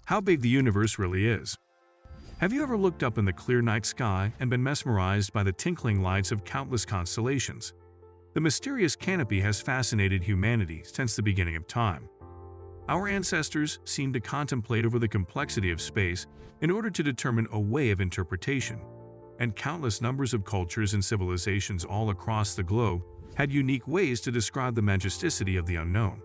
How big the universe really is. Have you ever looked up in the clear night sky and been mesmerized by the twinkling lights of countless constellations? The mysterious canopy has fascinated humanity since the beginning of time. Our ancestors seemed to contemplate over the complexity of space in order to determine a way of interpretation, and countless numbers of cultures and civilizations all across the globe had unique ways to describe the majesticity of the unknown.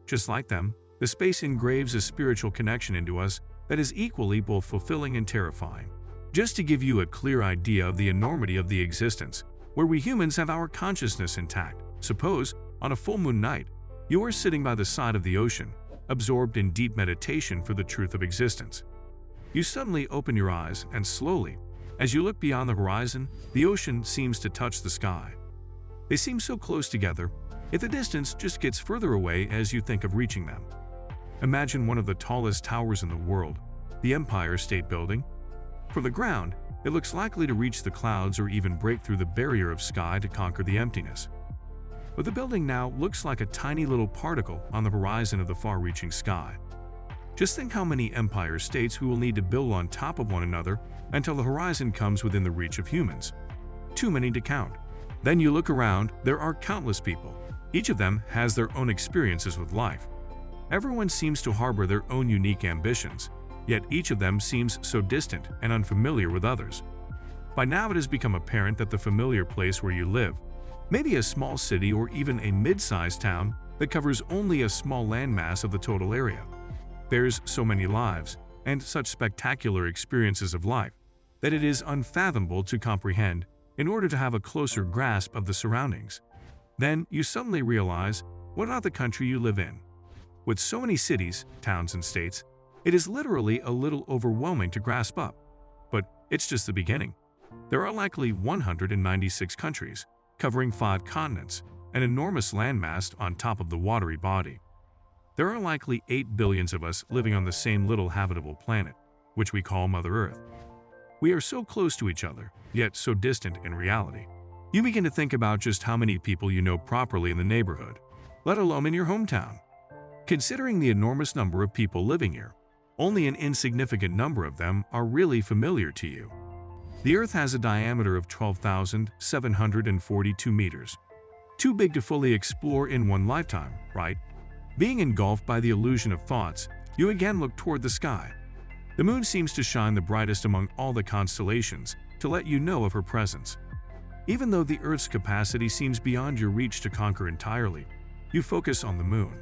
Just like them, the space engraves a spiritual connection into us that is equally both fulfilling and terrifying. Just to give you a clear idea of the enormity of the existence, where we humans have our consciousness intact, suppose, on a full moon night, you are sitting by the side of the ocean, absorbed in deep meditation for the truth of existence. You suddenly open your eyes and slowly, as you look beyond the horizon, the ocean seems to touch the sky. They seem so close together, yet the distance just gets further away as you think of reaching them. Imagine one of the tallest towers in the world, the Empire State Building. From the ground, it looks likely to reach the clouds or even break through the barrier of sky to conquer the emptiness. But the building now looks like a tiny little particle on the horizon of the far-reaching sky. Just think how many empire states we will need to build on top of one another until the horizon comes within the reach of humans. Too many to count. Then you look around, there are countless people. Each of them has their own experiences with life. Everyone seems to harbor their own unique ambitions, yet each of them seems so distant and unfamiliar with others. By now it has become apparent that the familiar place where you live, maybe a small city or even a mid-sized town that covers only a small landmass of the total area, bears so many lives and such spectacular experiences of life that it is unfathomable to comprehend in order to have a closer grasp of the surroundings. Then you suddenly realize, what about the country you live in? With so many cities, towns, and states, it is literally a little overwhelming to grasp up. But it's just the beginning. There are likely 196 countries, covering 5 continents, an enormous landmass on top of the watery body. There are likely 8 billion of us living on the same little habitable planet, which we call Mother Earth. We are so close to each other, yet so distant in reality. You begin to think about just how many people you know properly in the neighborhood, let alone in your hometown. Considering the enormous number of people living here, only an insignificant number of them are really familiar to you. The Earth has a diameter of 12,742 meters. Too big to fully explore in one lifetime, right? Being engulfed by the illusion of thoughts, you again look toward the sky. The moon seems to shine the brightest among all the constellations to let you know of her presence. Even though the Earth's capacity seems beyond your reach to conquer entirely, you focus on the moon.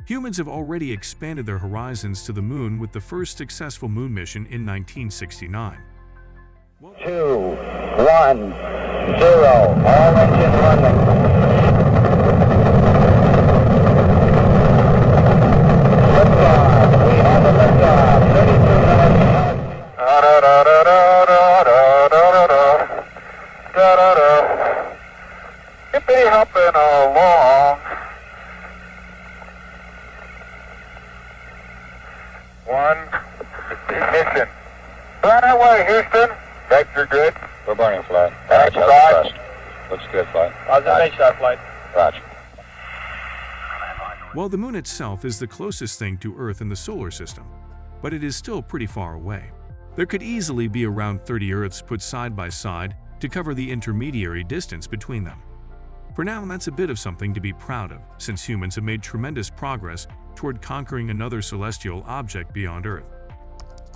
Humans have already expanded their horizons to the moon with the first successful moon mission in 1969. 2, 1, 0, all engine running. Liftoff, we have a liftoff, 32 minutes. Hippity hopping along. 1, ignition. Burn away, Houston. Vector good. We're burning flight. That's Roger, flight. Looks good, flight. Observation flight. Roger. Well, the moon itself is the closest thing to Earth in the solar system, but it is still pretty far away. There could easily be around 30 Earths put side by side to cover the intermediary distance between them. For now, that's a bit of something to be proud of, since humans have made tremendous progress toward conquering another celestial object beyond Earth.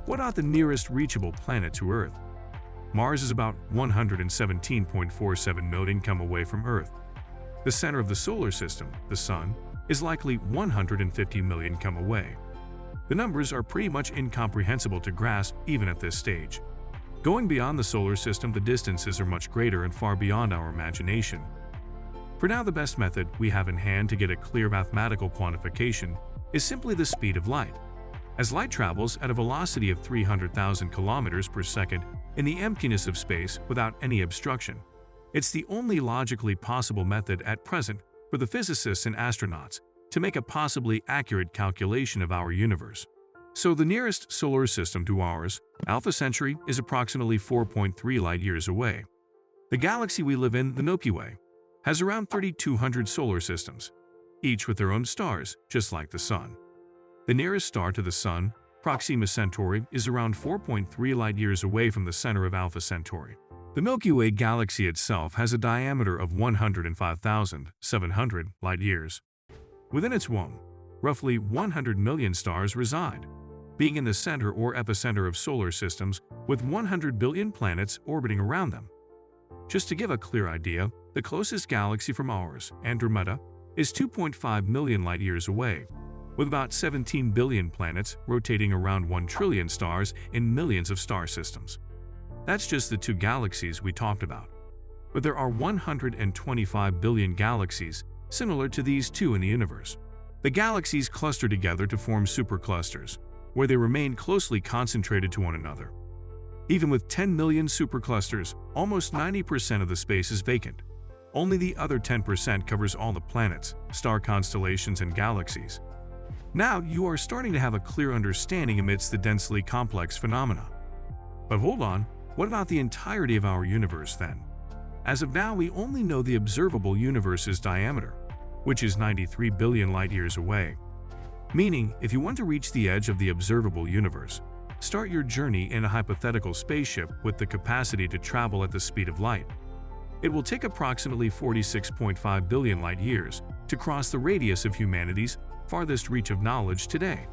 What about the nearest reachable planet to Earth? Mars is about 117.47 million km away from Earth. The center of the solar system, the Sun, is likely 150 million km away. The numbers are pretty much incomprehensible to grasp even at this stage. Going beyond the solar system, the distances are much greater and far beyond our imagination. For now, the best method we have in hand to get a clear mathematical quantification is simply the speed of light. As light travels at a velocity of 300,000 kilometers per second in the emptiness of space without any obstruction, it's the only logically possible method at present for the physicists and astronauts to make a possibly accurate calculation of our universe. So the nearest solar system to ours, Alpha Centauri, is approximately 4.3 light-years away. The galaxy we live in, the Milky Way, has around 3,200 solar systems, each with their own stars, just like the Sun. The nearest star to the Sun, Proxima Centauri is around 4.3 light-years away from the center of Alpha Centauri. The Milky Way galaxy itself has a diameter of 105,700 light-years. Within its womb, roughly 100 million stars reside, being in the center or epicenter of solar systems with 100 billion planets orbiting around them. Just to give a clear idea, the closest galaxy from ours, Andromeda, is 2.5 million light-years away, with about 17 billion planets rotating around 1 trillion stars in millions of star systems. That's just the 2 galaxies we talked about. But there are 125 billion galaxies similar to these 2 in the universe. The galaxies cluster together to form superclusters, where they remain closely concentrated to one another. Even with 10 million superclusters, almost 90% of the space is vacant. Only the other 10% covers all the planets, star constellations, and galaxies. Now you are starting to have a clear understanding amidst the densely complex phenomena. But hold on, what about the entirety of our universe then? As of now, we only know the observable universe's diameter, which is 93 billion light-years away. Meaning, if you want to reach the edge of the observable universe, start your journey in a hypothetical spaceship with the capacity to travel at the speed of light. It will take approximately 46.5 billion light-years to cross the radius of humanity's farthest reach of knowledge today.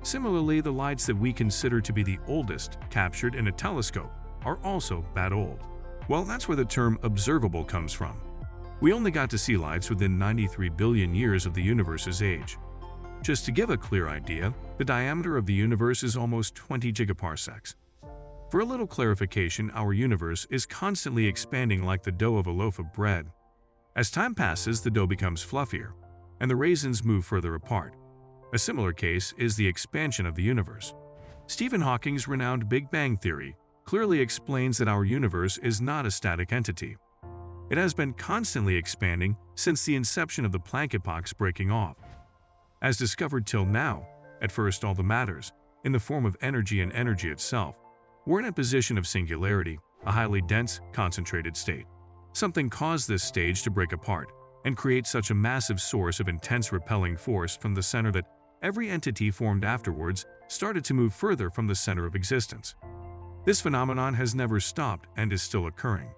Similarly, the lights that we consider to be the oldest, captured in a telescope, are also that old. Well, that's where the term observable comes from. We only got to see lights within 93 billion years of the universe's age. Just to give a clear idea, the diameter of the universe is almost 20 gigaparsecs. For a little clarification, our universe is constantly expanding like the dough of a loaf of bread. As time passes, the dough becomes fluffier, and the raisins move further apart. A similar case is the expansion of the universe. Stephen Hawking's renowned Big Bang Theory clearly explains that our universe is not a static entity. It has been constantly expanding since the inception of the Planck epoch's breaking off. As discovered till now, at first all that matters, in the form of energy and energy itself, were in a position of singularity, a highly dense, concentrated state. Something caused this stage to break apart and create such a massive source of intense repelling force from the center that every entity formed afterwards started to move further from the center of existence. This phenomenon has never stopped and is still occurring.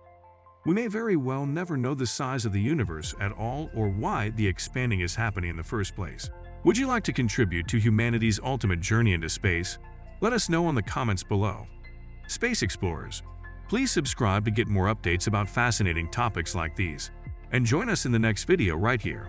We may very well never know the size of the universe at all or why the expanding is happening in the first place. Would you like to contribute to humanity's ultimate journey into space? Let us know in the comments below. Space Explorers, please subscribe to get more updates about fascinating topics like these, and join us in the next video right here.